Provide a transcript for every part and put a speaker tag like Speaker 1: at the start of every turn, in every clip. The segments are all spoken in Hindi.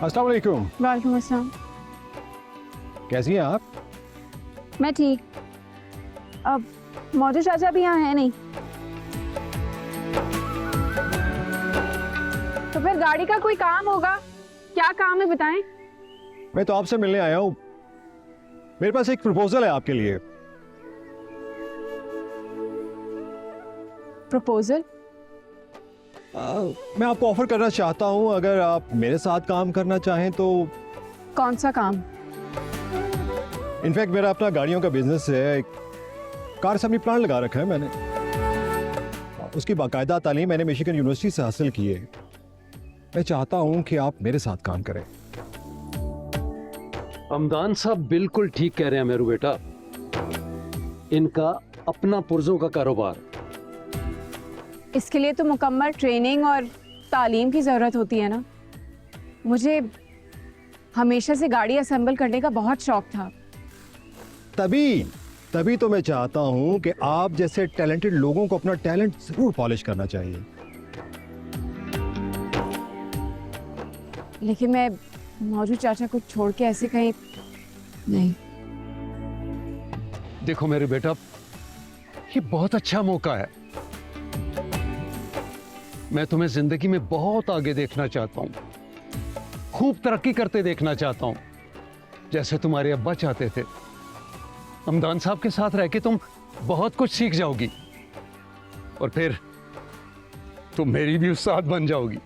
Speaker 1: अस्सलाम वालेकुम।
Speaker 2: वालेकुम अस्सलाम।
Speaker 1: कैसी हैं आप?
Speaker 2: मैं ठीक। अब मौजू चाचा भी यहाँ है नहीं, तो फिर गाड़ी का कोई काम होगा। क्या काम है बताएं?
Speaker 1: मैं तो आपसे मिलने आया हूँ। मेरे पास एक प्रपोजल है आपके लिए।
Speaker 2: प्रपोजल?
Speaker 1: मैं आपको ऑफर करना चाहता हूँ, अगर आप मेरे साथ काम करना चाहें तो।
Speaker 2: कौन सा काम?
Speaker 1: इनफैक्ट मेरा अपना गाड़ियों का बिजनेस है। एक कार असेंबली प्लांट लगा रखा है मैंने। उसकी बाकायदा तालीम मैंने मिशिगन यूनिवर्सिटी से हासिल की है। मैं चाहता हूँ कि आप मेरे साथ काम करें।
Speaker 3: हमदान साहब बिल्कुल ठीक कह रहे हैं मेरू बेटा। इनका अपना पुर्जों का कारोबार।
Speaker 2: इसके लिए तो मुकम्मल ट्रेनिंग और तालीम की ज़रूरत होती है ना। मुझे हमेशा से गाड़ी असेंबल करने का बहुत शौक था।
Speaker 1: तभी तो मैं चाहता हूँ कि आप जैसे टैलेंटेड लोगों को अपना टैलेंट जरूर पॉलिश करना चाहिए।
Speaker 2: लेकिन मैं मौजू चाचा को छोड़ के ऐसे कहीं नहीं।
Speaker 3: देखो मेरे बेटा, ये बहुत अच्छा मौका है। मैं तुम्हें जिंदगी में बहुत आगे देखना चाहता हूं, खूब तरक्की करते देखना चाहता हूं, जैसे तुम्हारे अब्बा चाहते थे। हमदान साहब के साथ रह के तुम बहुत कुछ सीख जाओगी और फिर तुम मेरी भी उस्ताद बन जाओगी।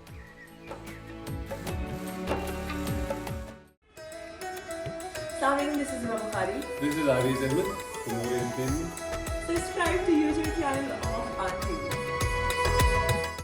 Speaker 4: Assalamualaikum, this is Hima Bukhari.
Speaker 5: This is Aris Ahmed from More Entertainment.
Speaker 4: Subscribe to YouTube channel of Art TV.